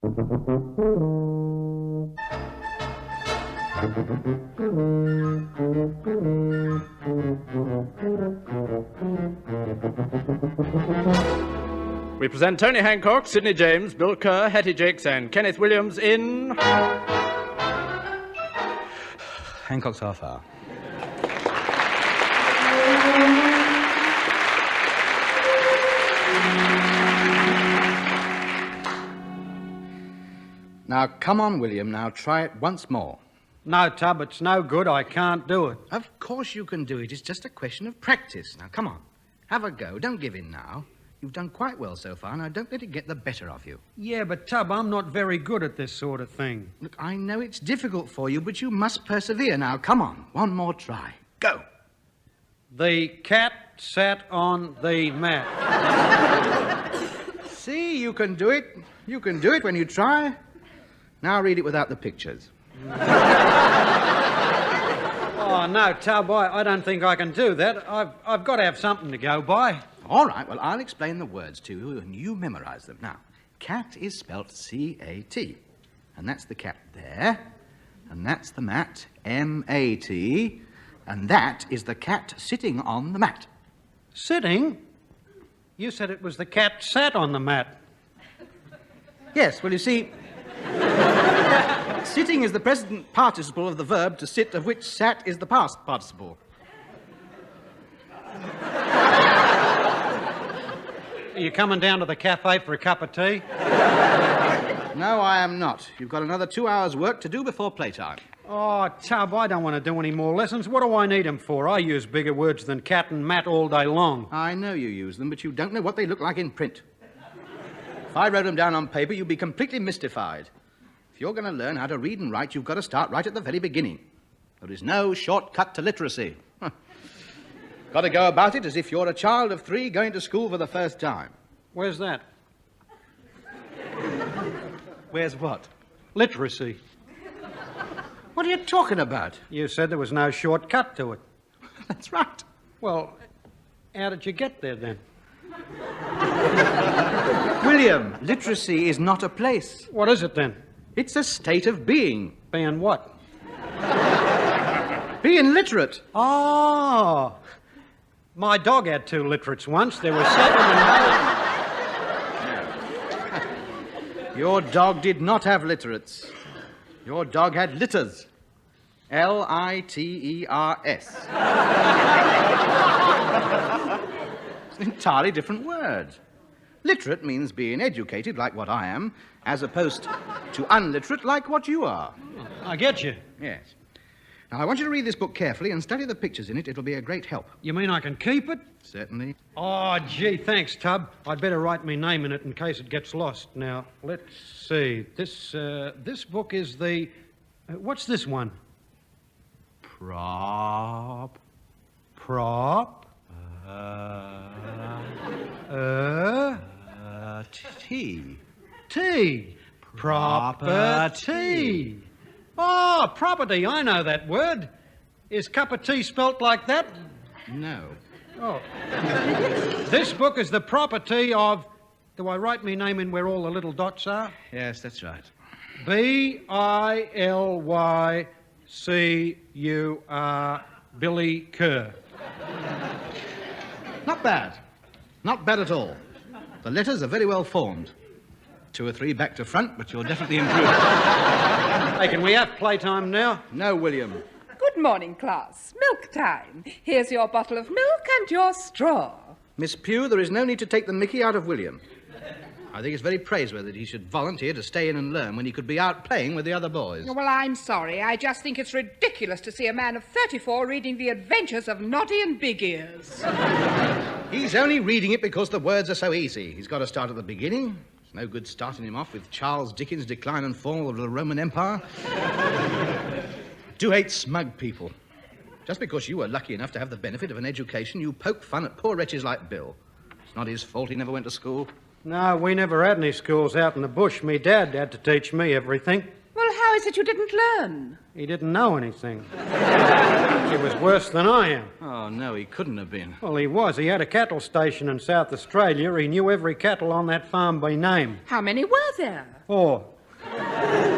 We present Tony Hancock, Sid James, Bill Kerr, Hattie Jacques, and Kenneth Williams in... Hancock's half hour. Now, come on, William. Now, try it once more. No, Tub, it's no good. I can't do it. Of course you can do it. It's just a question of practice. Now, come on. Have a go. Don't give in now. You've done quite well so far. Now, don't let it get the better of you. Yeah, but, Tub, I'm not very good at this sort of thing. Look, I know it's difficult for you, but you must persevere. Now, come on. One more try. Go. The cat sat on the mat. See, you can do it. You can do it when you try. Now read it without the pictures. Oh, no, Tub, I don't think I can do that. I've got to have something to go by. All right, well, I'll explain the words to you and you memorize them. Now, cat is spelt C-A-T. And that's the cat there. And that's the mat, M-A-T. And that is the cat sitting on the mat. Sitting? You said it was the cat sat on the mat. Yes, well, you see... Sitting is the present participle of the verb to sit, of which sat is the past participle. Are you coming down to the cafe for a cup of tea? No, I am not. You've got another 2 hours' work to do before playtime. Oh, Tub, I don't want to do any more lessons. What do I need them for? I use bigger words than cat and mat all day long. I know you use them, but you don't know what they look like in print. If I wrote them down on paper, you'd be completely mystified. If you're going to learn how to read and write, you've got to start right at the very beginning. There is no shortcut to literacy. Got to go about it as if you're a child of 3 going to school for the first time. Where's that? Where's what? Literacy. What are you talking about? You said there was no shortcut to it. That's right. Well, how did you get there, then? William, literacy is not a place. What is it, then? It's a state of being. Being what? Being literate. Oh. My dog had 2 literates once. There were 7 and 8. Your dog did not have literates. Your dog had litters. L-I-T-E-R-S. It's an entirely different word. Literate means being educated, like what I am, as opposed to unliterate, like what you are. I get you. Yes. Now, I want you to read this book carefully and study the pictures in it. It'll be a great help. You mean I can keep it? Certainly. Oh, gee, thanks, Tub. I'd better write my name in it in case it gets lost. Now, let's see. This book is the... what's this one? Prop. Tea. Tea. Property. Oh, property. I know that word. Is cup of tea spelt like that? No. Oh. This book is the property of... Do I write my name in where all the little dots are? Yes, that's right. B-I-L-Y-C-U-R, Billy Kerr. Not bad. Not bad at all. The letters are very well formed. 2 or 3 back to front, but you're definitely improving. Hey, can we have playtime now? No, William. Good morning, class. Milk time. Here's your bottle of milk and your straw. Miss Pugh, there is no need to take the mickey out of William. I think it's very praiseworthy that he should volunteer to stay in and learn when he could be out playing with the other boys. Well, I'm sorry. I just think it's ridiculous to see a man of 34 reading The Adventures of Noddy and Big Ears. He's only reading it because the words are so easy. He's got to start at the beginning. It's no good starting him off with Charles Dickens' Decline and Fall of the Roman Empire. I do hate smug people. Just because you were lucky enough to have the benefit of an education, you poke fun at poor wretches like Bill. It's not his fault he never went to school. No, we never had any schools out in the bush. Me dad had to teach me everything. Well, Well, how is it you didn't learn? He didn't know anything. He was worse than I am. Oh, no, he couldn't have been. Well, he was. He had a cattle station in South Australia. He knew every cattle on that farm by name. How many were there? 4.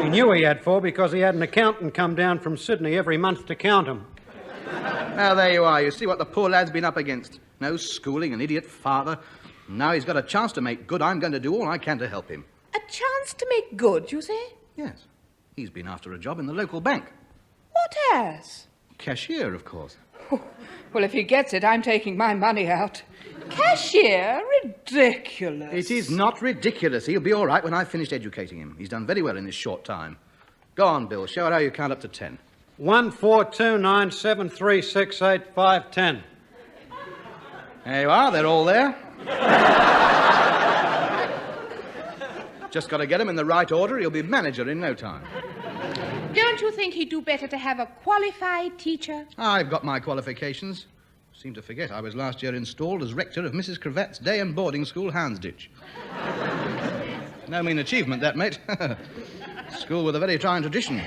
He knew he had 4 because he had an accountant come down from Sydney every month to count them. Now, there you are. You see what the poor lad's been up against. No schooling, an idiot father. Now he's got a chance to make good. I'm going to do all I can to help him. A chance to make good, you say? Yes. He's been after a job in the local bank. What as? Cashier, of course. Well, if he gets it, I'm taking my money out. Cashier? Ridiculous. It is not ridiculous. He'll be all right when I've finished educating him. He's done very well in this short time. Go on, Bill. Show her how you count up to 10. 1, 4, 2, 9, 7, 3, 6, 8, 5, 10. There you are. They're all there. Just got to get him in the right order. He'll be manager in no time. Don't you think he'd do better to have a qualified teacher? I've got my qualifications. Seem to forget I was last year installed as rector of Mrs. Cravat's day and boarding school, Houndsditch. No mean achievement, that, mate. School with a very trying tradition.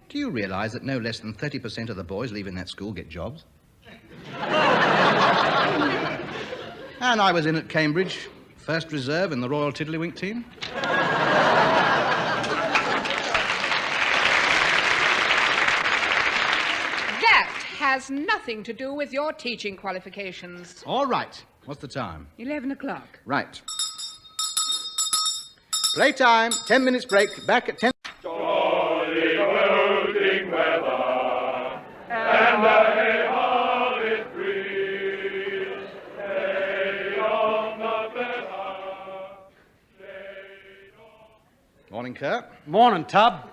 Do you realise that no less than 30% of the boys leaving that school get jobs? And I was in at Cambridge, first reserve in the Royal Tiddlywink team. That has nothing to do with your teaching qualifications. All right. What's the time? 11 o'clock. Right. Playtime. 10 minutes break. Back at 10. Jolly holding weather, and a harvest breeze, lay on the feather, lay on... Morning, Kerr. Morning, Tub.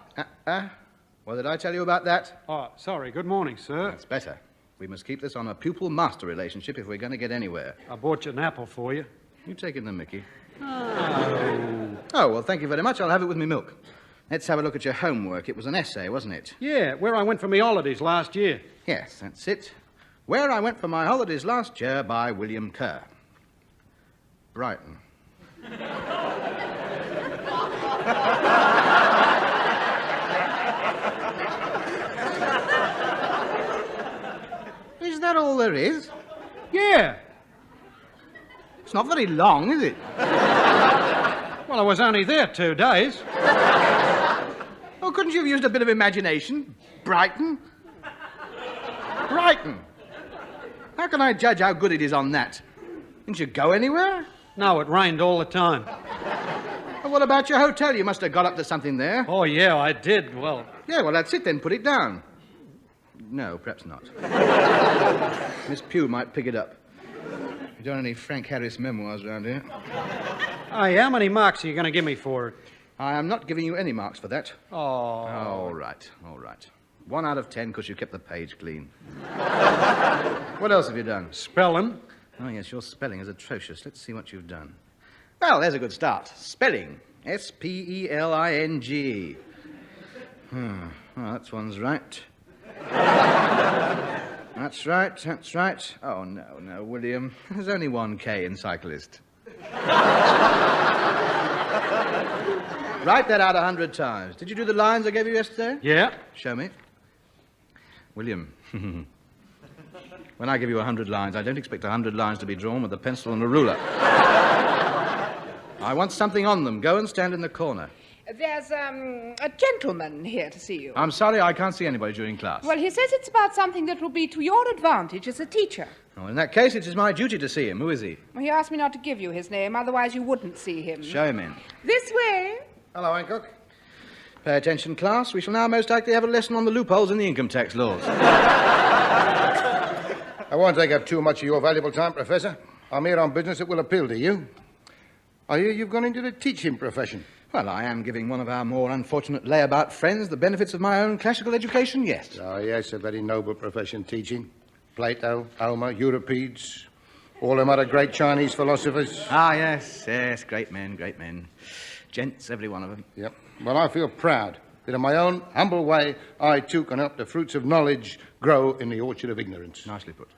What did I tell you about that? Oh, sorry. Good morning, sir. That's better. We must keep this on a pupil-master relationship if we're going to get anywhere. I bought you an apple for you. You taking the mickey? Oh. Oh, well, thank you very much. I'll have it with me milk. Let's have a look at your homework. It was an essay, wasn't it? Yeah, where I went for my holidays last year. Yes, that's it. Where I Went for My Holidays Last Year by William Kerr. Brighton. Is that all there is? Yeah. It's not very long, is it? Well, I was only there 2 days. Oh, couldn't you have used a bit of imagination? Brighton? Brighton. How can I judge how good it is on that? Didn't you go anywhere? No, it rained all the time. Well, what about your hotel? You must have got up to something there. Oh, yeah, I did. Well, Yeah, well, that's it then. Put it down. No, perhaps not. Miss Pugh might pick it up. You don't have any Frank Harris memoirs around here. hey, how many marks are you going to give me for it? I am not giving you any marks for that. Oh. All right, all right. 1 out of 10 because you kept the page clean. What else have you done? Spelling. Oh, yes, your spelling is atrocious. Let's see what you've done. Well, there's a good start. Spelling. S-P-E-L-I-N-G. Well, that one's right. That's right, that's right. Oh, no, William. There's only 1 K in cyclist. Write that out 100 times. Did you do the lines I gave you yesterday? Yeah. Show me. William, when I give you 100 lines, I don't expect 100 lines to be drawn with a pencil and a ruler. I want something on them. Go and stand in the corner. There's a gentleman here to see you. I'm sorry, I can't see anybody during class. Well, he says it's about something that will be to your advantage as a teacher. Oh, in that case, it is my duty to see him. Who is he? Well, he asked me not to give you his name, otherwise you wouldn't see him. Show him in. This way. Hello, Hancock. Pay attention, class. We shall now most likely have a lesson on the loopholes in the income tax laws. I won't take up too much of your valuable time, Professor. I'm here on business that will appeal to you. I hear you've gone into the teaching profession. Well, I am giving one of our more unfortunate layabout friends the benefits of my own classical education, yes. Oh, yes, a very noble profession, teaching. Plato, Homer, Euripides, all them other great Chinese philosophers. Ah, yes, great men. Gents, every one of them. Yep. Well, I feel proud that in my own humble way, I too can help the fruits of knowledge grow in the orchard of ignorance. Nicely put.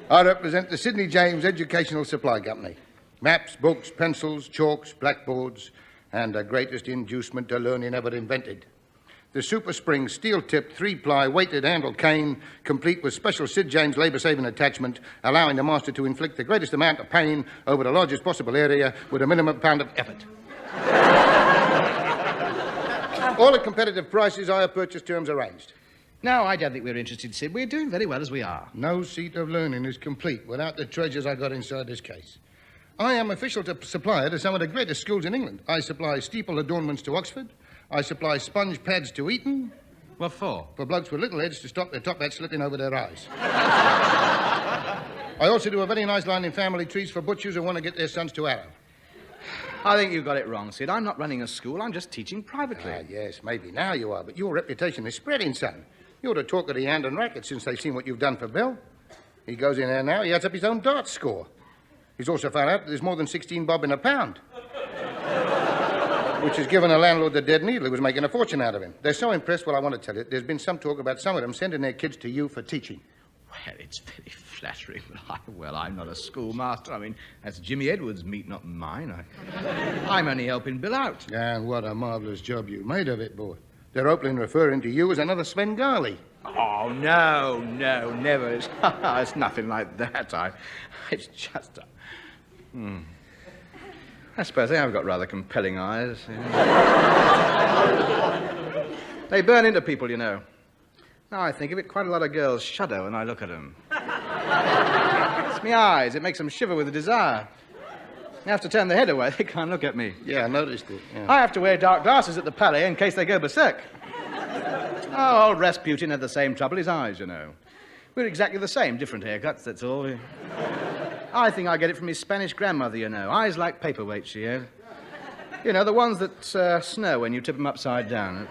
I represent the Sid James Educational Supply Company. Maps, books, pencils, chalks, blackboards, and the greatest inducement to learning ever invented. The super spring steel-tipped 3-ply weighted handle cane, complete with special Sid James labour-saving attachment, allowing the master to inflict the greatest amount of pain over the largest possible area with a minimum pound of effort. All at competitive prices, higher purchase terms arranged. No, I don't think we're interested, Sid. We're doing very well as we are. No seat of learning is complete without the treasures I got inside this case. I am official supplier to some of the greatest schools in England. I supply steeple adornments to Oxford. I supply sponge pads to Eton. What for? For blokes with little heads to stop their top hats slipping over their eyes. I also do a very nice line in family trees for butchers who want to get their sons to Harrow. I think you've got it wrong, Sid. I'm not running a school. I'm just teaching privately. Yes, maybe now you are, but your reputation is spreading, son. You're the talk of the hand and racket since they've seen what you've done for Bill. He goes in there now, he adds up his own darts score. He's also found out that there's more than 16 bob in a pound. Which has given a landlord the dead needle who was making a fortune out of him. They're so impressed, well, I want to tell you, there's been some talk about some of them sending their kids to you for teaching. Well, it's very flattering, but I'm not a schoolmaster. I mean, that's Jimmy Edwards' meat, not mine. I'm only helping Bill out. And what a marvellous job you made of it, boy. They're openly referring to you as another Svengali. Oh, no, never. It's nothing like that. It's just I suppose they have got rather compelling eyes. They burn into people, you know. Now I think of it, quite a lot of girls shudder when I look at them. It's my eyes. It makes them shiver with desire. They have to turn their head away. They can't look at me. Yeah, I noticed it. Yeah. I have to wear dark glasses at the Palais in case they go berserk. Oh, old Rasputin had the same trouble. His eyes, you know. We're exactly the same. Different haircuts, that's all. I think I get it from his Spanish grandmother, you know. Eyes like paperweights, she had. You know, the ones that snow when you tip them upside down.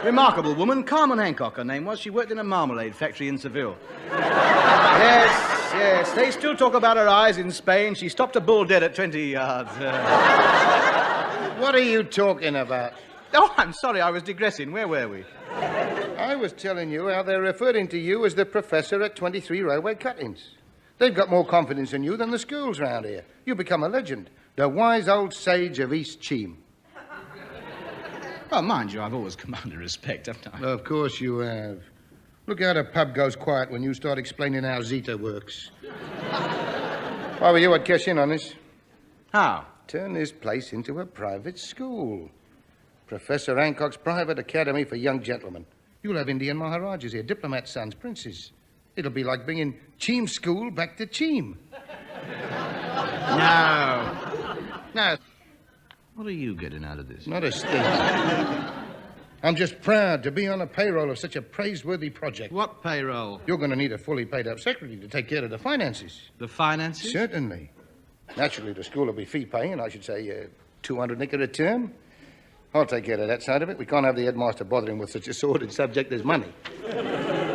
Remarkable woman, Carmen Hancock, her name was. She worked in a marmalade factory in Seville. Yes. They still talk about her eyes in Spain. She stopped a bull dead at 20 yards. What are you talking about? Oh, I'm sorry, I was digressing. Where were we? I was telling you how they're referring to you as the professor at 23 Railway Cuttings. They've got more confidence in you than the schools round here. You become a legend. The wise old sage of East Cheam. Well, mind you, I've always commanded respect, haven't I? Of course you have. Look how the pub goes quiet when you start explaining how Zeta works. If I were you, I'd cash in on this. How? Turn this place into a private school. Professor Hancock's private academy for young gentlemen. You'll have Indian Maharajas here, diplomat sons, princes. It'll be like bringing Cheam School back to Cheam. No. What are you getting out of this? Not a thing. I'm just proud to be on the payroll of such a praiseworthy project. What payroll? You're going to need a fully paid-up secretary to take care of the finances. The finances? Certainly. Naturally, the school will be fee-paying, I should say 200 nicker a term. I'll take care of that side of it. We can't have the headmaster bothering with such a sordid subject as money.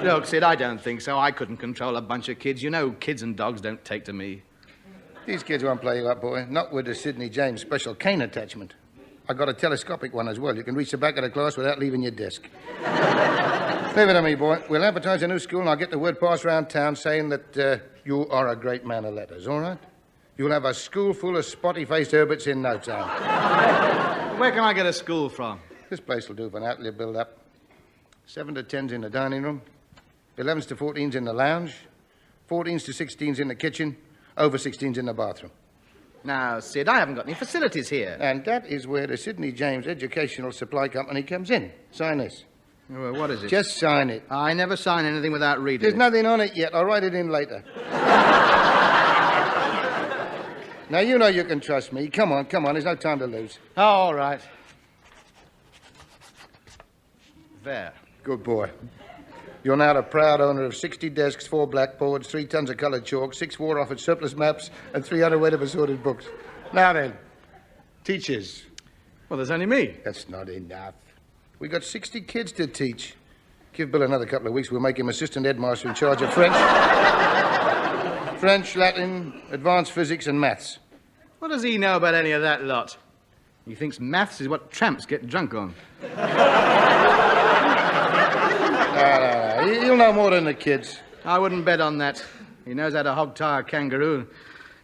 Look, Sid, I don't think so. I couldn't control a bunch of kids. You know, kids and dogs don't take to me. These kids won't play you up, boy. Not with the Sidney James special cane attachment. I got a telescopic one as well. You can reach the back of the class without leaving your desk. Leave it to me, boy. We'll advertise a new school and I'll get the word passed around town saying that you are a great man of letters, all right? You'll have a school full of spotty-faced Herberts in no time. Where can I get a school from? This place will do for now till you build up. 7 to 10's in the dining room, 11's to 14's in the lounge, 14's to 16's in the kitchen, over 16's in the bathroom. Now, Sid, I haven't got any facilities here. And that is where the Sidney James Educational Supply Company comes in. Sign this. Well, what is it? Just sign it. I never sign anything without reading There's it. nothing on it yet. I'll write it in later. Now, you know you can trust me. Come on. There's no time to lose. Oh, all right. There. Good boy. You're now the proud owner of 60 desks, 4 blackboards, 3 tons of coloured chalk, 6 war-offered surplus maps, and 300 weight of assorted books. Now then, teachers. Well, there's only me. That's not enough. We got 60 kids to teach. Give Bill another couple of weeks, we'll make him assistant headmaster in charge of French, Latin, advanced physics, and maths. What does he know about any of that lot? He thinks maths is what tramps get drunk on. He'll know more than the kids. I wouldn't bet on that. He knows how to hog-tie a kangaroo,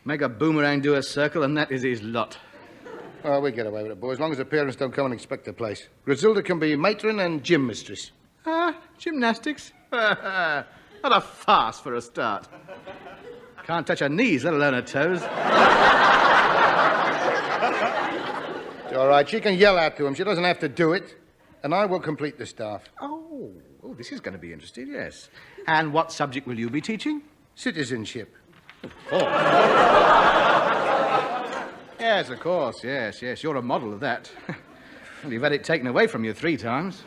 make a boomerang do a circle, and that is his lot. Oh, we'll get away with it, boy, as long as the parents don't come and inspect the place. Griselda can be matron and gym mistress. Gymnastics? What a farce for a start. Can't touch her knees, let alone her toes. It's all right, she can yell out to him. She doesn't have to do it. And I will complete the staff. Oh, this is going to be interesting, yes. And what subject will you be teaching? Citizenship. Yes, of course, yes. You're a model of that. Well, you've had it taken away from you 3 times.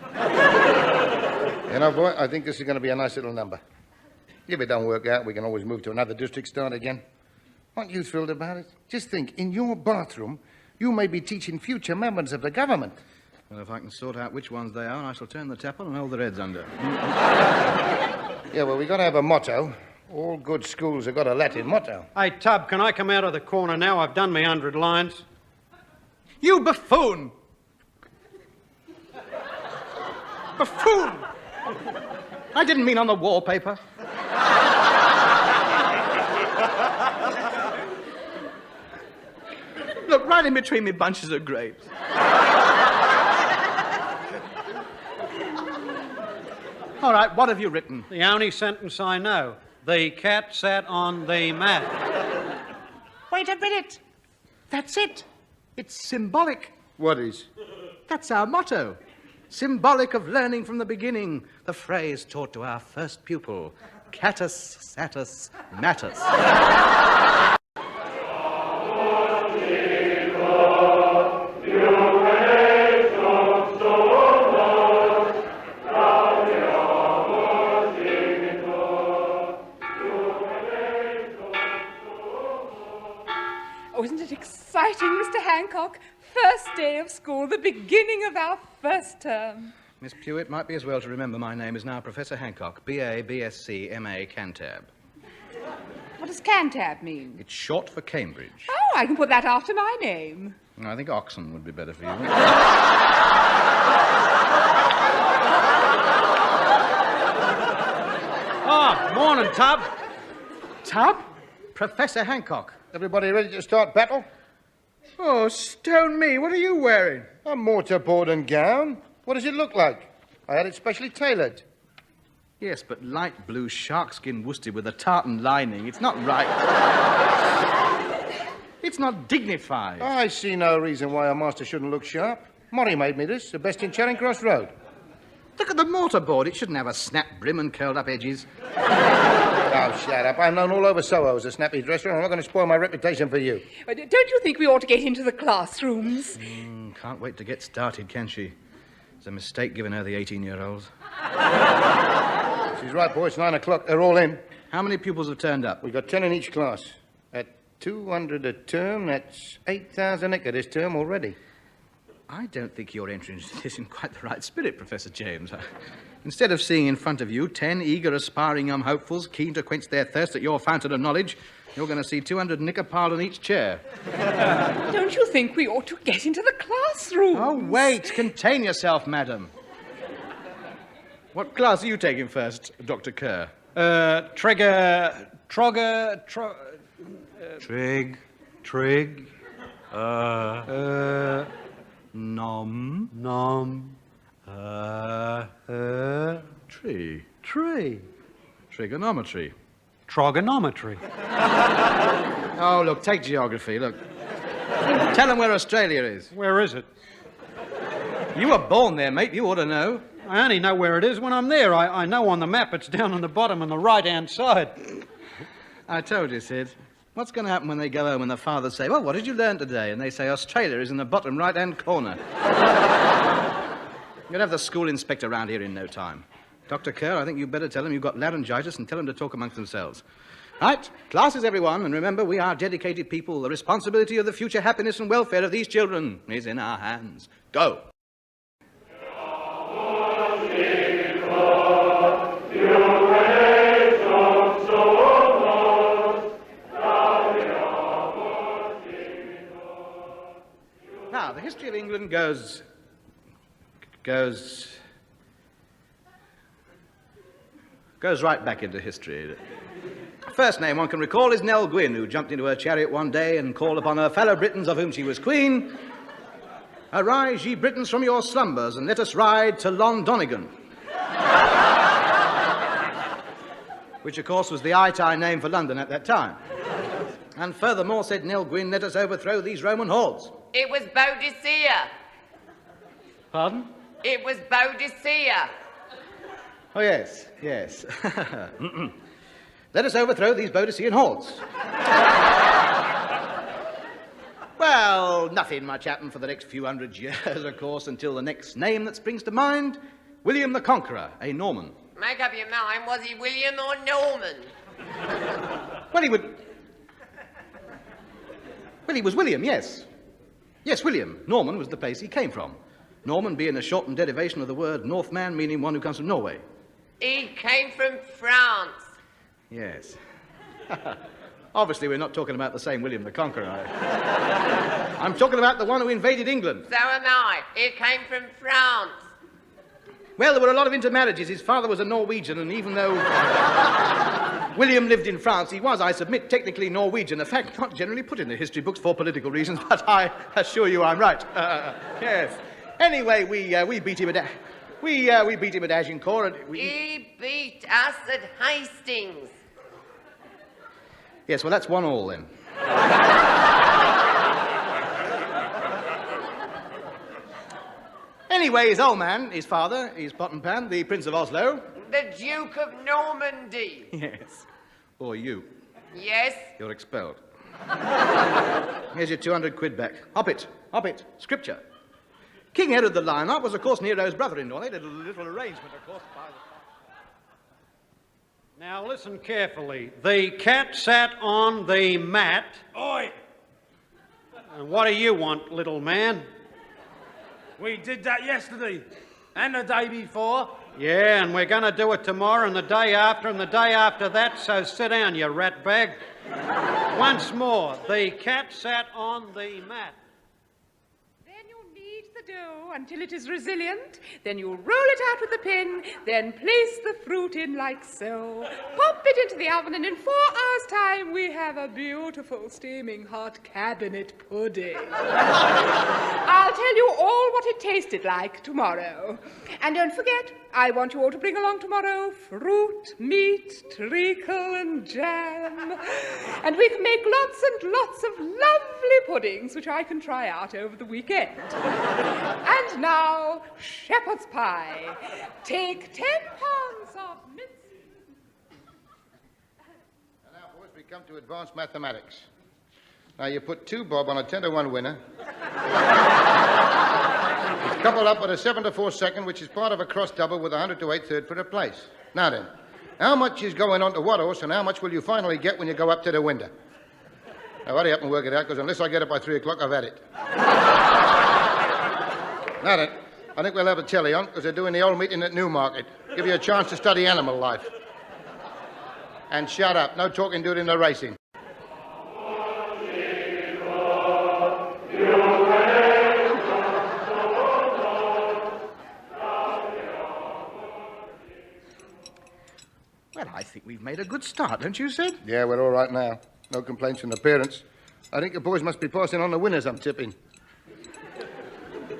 You know, boy, I think this is going to be a nice little number. If it don't work out, we can always move to another district, start again. Aren't you thrilled about it? Just think, in your bathroom, you may be teaching future members of the government. Well, if I can sort out which ones they are, I shall turn the tap on and hold their heads under. Yeah, well, we got to have a motto. All good schools have got a Latin motto. Hey, Tub, can I come out of the corner now? I've done me 100 lines. You buffoon! Buffoon! I didn't mean on the wallpaper. Look, right in between me bunches of grapes. All right, what have you written? The only sentence I know. The cat sat on the mat. Wait a minute. That's it. It's symbolic. What is? That's our motto. Symbolic of learning from the beginning. The phrase taught to our first pupil. Catus satus matus. Oh, isn't it exciting, Mr. Hancock? First day of school, the beginning of our first term. Miss Pewitt might be as well to remember my name is now Professor Hancock, B.A., B.Sc., M.A., Cantab. What does Cantab mean? It's short for Cambridge. Oh, I can put that after my name. I think Oxon would be better for you. Oh, morning, Tub. Tub? Professor Hancock. Everybody ready to start battle? Oh, stone me. What are you wearing? A mortarboard and gown. What does it look like? I had it specially tailored. Yes, but light blue sharkskin worsted with a tartan lining. It's not right. It's not dignified. I see no reason why a master shouldn't look sharp. Murray made me this, the best in Charing Cross Road. Look at the mortarboard. It shouldn't have a snap brim and curled up edges. Oh, shut up. I'm known all over Soho as a snappy dresser, and I'm not going to spoil my reputation for you. But don't you think we ought to get into the classrooms? Can't wait to get started, can she? It's a mistake giving her the 18-year-olds. She's right, boy. It's 9 o'clock. They're all in. How many pupils have turned up? We've got 10 in each class. At 200 a term, that's 8,000 a this term already. I don't think you're entering this in quite the right spirit, Professor James. Instead of seeing in front of you 10 eager, aspiring young hopefuls keen to quench their thirst at your fountain of knowledge, you're going to see 200 knicker piled on each chair. Don't you think we ought to get into the classroom? Oh, wait. Contain yourself, madam. What class are you taking first, Dr. Kerr? Trig. Nom. Tree. Trigonometry. Trigonometry. Oh, look, take geography, look. Tell them where Australia is. Where is it? You were born there, mate. You ought to know. I only know where it is when I'm there. I know on the map it's down on the bottom on the right-hand side. I told you, Sid. What's going to happen when they go home and the fathers say, well, what did you learn today? And they say, Australia is in the bottom right-hand corner. You'll have the school inspector around here in no time. Dr. Kerr, I think you'd better tell them you've got laryngitis and tell them to talk amongst themselves. Right, classes, everyone, and remember, we are dedicated people. The responsibility of the future happiness and welfare of these children is in our hands. Go. Now, the history of England goes right back into history. First name one can recall is Nell Gwynn, who jumped into her chariot one day and called upon her fellow Britons, of whom she was queen, Arise, ye Britons, from your slumbers, and let us ride to Londonigan. Which, of course, was the Itai name for London at that time. And furthermore, said Nell Gwyn, let us overthrow these Roman hordes. It was Boadicea. Pardon? It was Boadicea. Oh, yes, yes. Let us overthrow these Boadicean hordes. Well, nothing much happened for the next few hundred years, of course, until the next name that springs to mind, William the Conqueror, a Norman. Make up your mind, was he William or Norman? Well, he was William, yes. Yes, William. Norman was the place he came from. Norman being a shortened derivation of the word Northman, meaning one who comes from Norway. He came from France. Yes. Obviously, we're not talking about the same William the Conqueror. I'm talking about the one who invaded England. So am I. He came from France. Well, there were a lot of intermarriages. His father was a Norwegian, and even though William lived in France, he was, I submit, technically Norwegian, a fact not generally put in the history books for political reasons, but I assure you I'm right. Yes. Anyway, we beat him at we beat him at Agincourt, and He beat us at Hastings. Yes, well, that's 1-1 then. Anyway, his old man, his father, his pot and pan, the Prince of Oslo. The Duke of Normandy. Yes. Or you. Yes. You're expelled. Here's your 200 quid back. Hop it. Scripture. King Herod the Lion-Heart was, of course, Nero's brother-in-law. They did a little arrangement, of course, by the... Now listen carefully. The cat sat on the mat. Oi! And what do you want, little man? We did that yesterday. And the day before. Yeah, and we're going to do it tomorrow and the day after and the day after that, so sit down, you ratbag. Once more, the cat sat on the mat. Then you'll knead the dough until it is resilient. Then you'll roll it out with a pin. Then place the fruit in like so. Pop it into the oven, and in 4 hours' time, we have a beautiful steaming hot cabinet pudding. I'll tell you all what it tasted like tomorrow. And don't forget, I want you all to bring along tomorrow fruit, meat, treacle, and jam. And we can make lots and lots of lovely puddings, which I can try out over the weekend. And now, shepherd's pie. Take 10 pounds of mince. And now, boys, we come to advanced mathematics. Now, you put 2 bob on a 10-to-1 winner. It's coupled up with a 7-to-4 second, which is part of a cross double with a 100-to-8 third for a place. Now then, how much is going on to what horse, and how much will you finally get when you go up to the window? Now, hurry up and work it out, because unless I get it by 3 o'clock, I've had it. Now then, I think we'll have a telly on, because they're doing the old meeting at Newmarket. Give you a chance to study animal life. And shut up. No talking, do it in the racing. Well, I think we've made a good start, don't you, Sid? Yeah, we're all right now. No complaints from the parents. I think the boys must be passing on the winners, I'm tipping.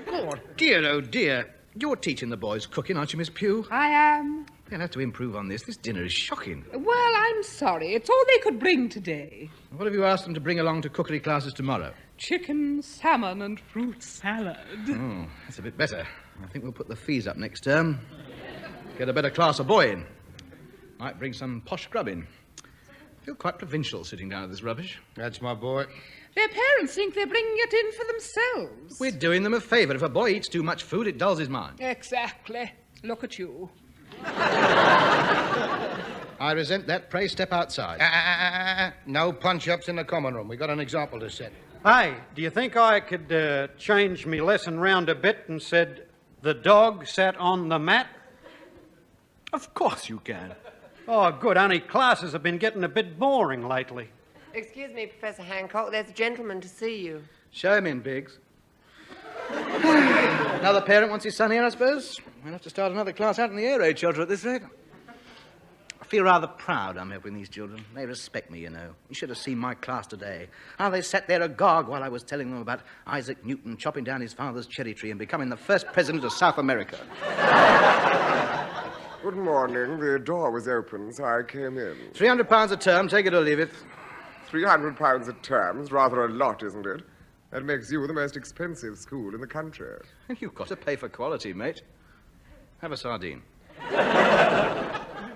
Oh, dear. You're teaching the boys cooking, aren't you, Miss Pugh? I am. They'll have to improve on this. This dinner is shocking. Well, I'm sorry. It's all they could bring today. What have you asked them to bring along to cookery classes tomorrow? Chicken, salmon, and fruit salad. Oh, that's a bit better. I think we'll put the fees up next term. Get a better class of boy in. Might bring some posh grub in. I feel quite provincial sitting down at this rubbish. That's my boy. Their parents think they're bringing it in for themselves. We're doing them a favour. If a boy eats too much food, it dulls his mind. Exactly. Look at you. I resent that. Pray step outside. No punch-ups in the common room. We got an example to set. Hey, do you think I could change me lesson round a bit and said the dog sat on the mat? Of course you can. Oh, good, honey. Classes have been getting a bit boring lately. Excuse me, Professor Hancock. There's a gentleman to see you. Show him in, Biggs. Another parent wants his son here, I suppose. We'll have to start another class out in the air raid shelter at this rate. I feel rather proud I'm helping these children. They respect me, you know. You should have seen my class today. How they sat there agog while I was telling them about Isaac Newton chopping down his father's cherry tree and becoming the first president of South America. Good morning. The door was open, so I came in. £300 a term, take it or leave it. £300 a term is rather a lot, isn't it? That makes you the most expensive school in the country. You've got to pay for quality, mate. Have a sardine.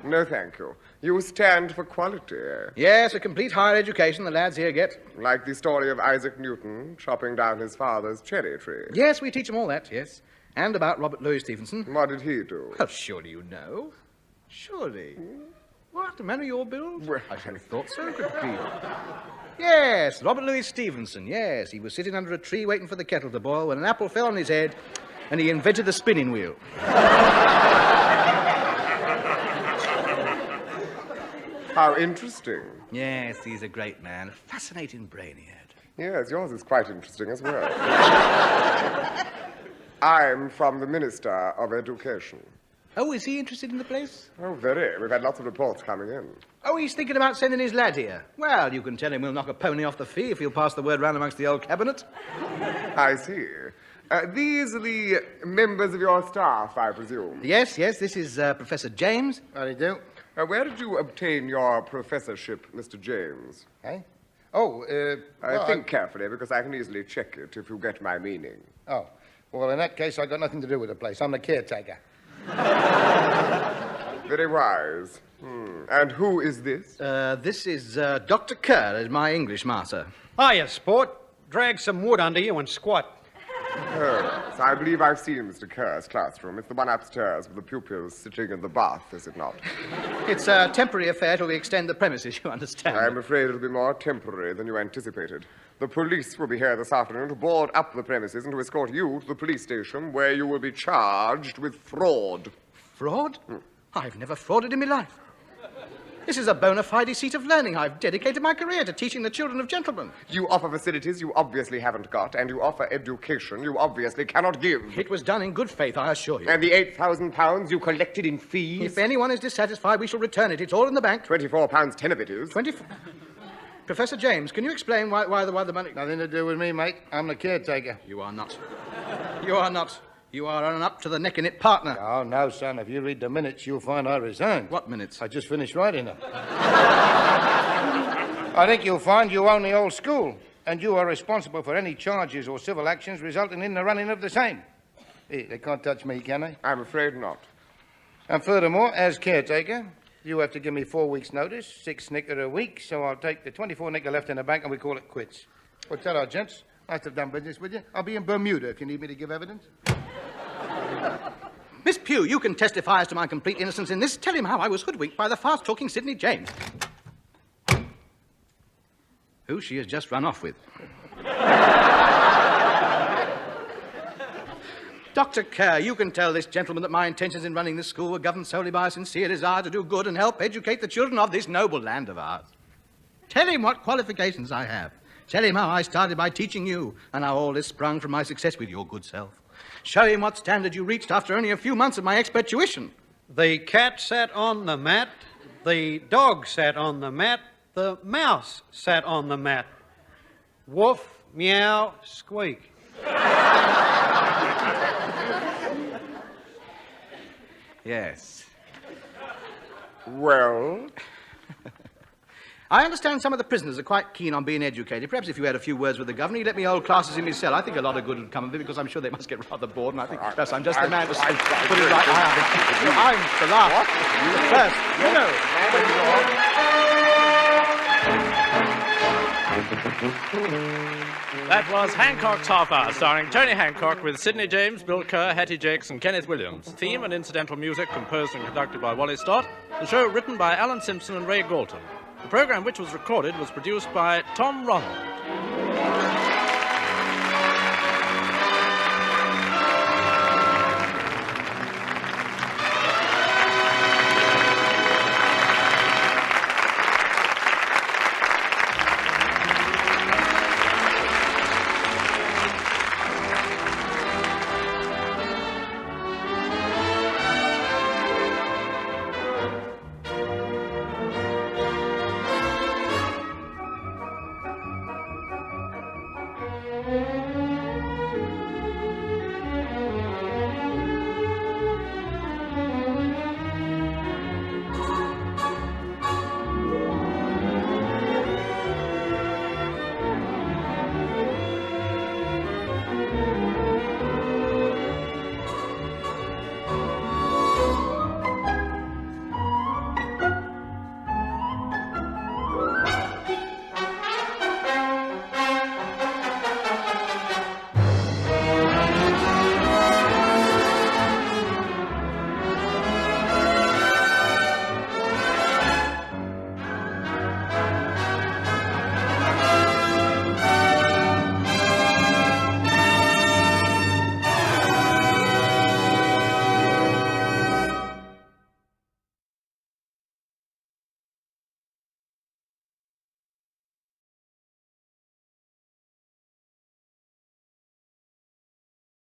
No, thank you. You stand for quality. Yes, a complete higher education the lads here get. Like the story of Isaac Newton chopping down his father's cherry tree. Yes, we teach them all that, yes. And about Robert Louis Stevenson. What did he do? Well, surely you know. Surely. What, a man of your build? Well, I should have thought so, good grief. Yes, Robert Louis Stevenson, yes. He was sitting under a tree waiting for the kettle to boil when an apple fell on his head and he invented the spinning wheel. How interesting. Yes, he's a great man. A fascinating brain he had. Yes, yours is quite interesting as well. I'm from the Minister of Education. Oh, is he interested in the place? Oh, very. We've had lots of reports coming in. Oh, he's thinking about sending his lad here. Well, you can tell him we'll knock a pony off the fee if he'll pass the word round amongst the old cabinet. I see. These are the members of your staff, I presume. Yes, this is Professor James. How do you do? Where did you obtain your professorship, Mr. James? Eh? Oh, Think carefully, because I can easily check it if you get my meaning. Oh, well, in that case, I got nothing to do with the place. I'm the caretaker. Very wise. And who is this? This is Dr. Kerr, my English master. Hiya, sport. Drag some wood under you and squat. Oh, so I believe I've seen Mr. Kerr's classroom. It's the one upstairs with the pupils sitting in the bath, is it not? It's a temporary affair till we extend the premises, you understand. I'm afraid it'll be more temporary than you anticipated. The police will be here this afternoon to board up the premises and to escort you to the police station, where you will be charged with fraud. Fraud? I've never frauded in my life. This is a bona fide seat of learning. I've dedicated my career to teaching the children of gentlemen. You offer facilities you obviously haven't got, and you offer education you obviously cannot give. It was done in good faith, I assure you. And the £8,000 you collected in fees? If anyone is dissatisfied, we shall return it. It's all in the bank. £24, 10 of it is. 24. Professor James, can you explain why the money... Nothing to do with me, mate. I'm the caretaker. You are not. You are not. You are an up-to-the-neck-in-it partner. Oh, no, son. If you read the minutes, you'll find I resigned. What minutes? I just finished writing them. I think you'll find you own the old school, and you are responsible for any charges or civil actions resulting in the running of the same. They can't touch me, can they? I'm afraid not. And furthermore, as caretaker, you have to give me 4 weeks' notice, 6 knicker a week, so I'll take the 24 knicker left in the bank and we call it quits. Well, tell our gents, nice to have done business with you. I'll be in Bermuda if you need me to give evidence. Miss Pugh, you can testify as to my complete innocence in this. Tell him how I was hoodwinked by the fast-talking Sidney James. Who she has just run off with. Dr. Kerr, you can tell this gentleman that my intentions in running this school were governed solely by a sincere desire to do good and help educate the children of this noble land of ours. Tell him what qualifications I have. Tell him how I started by teaching you and how all this sprung from my success with your good self. Show him what standard you reached after only a few months of my expert tuition. The cat sat on the mat, the dog sat on the mat, the mouse sat on the mat. Woof, meow, squeak. Yes. Well? I understand some of the prisoners are quite keen on being educated. Perhaps if you had a few words with the governor, he'd let me hold classes in his cell. I think a lot of good would come of it, because I'm sure they must get rather bored, and I think perhaps I'm just the man to put it right. I'm the last. You first. You know. That was Hancock's Half Hour, starring Tony Hancock with Sidney James, Bill Kerr, Hattie Jacques, and Kenneth Williams. Theme and incidental music composed and conducted by Wally Stott. The show written by Alan Simpson and Ray Galton. The program, which was recorded, was produced by Tom Ronald. Thank you.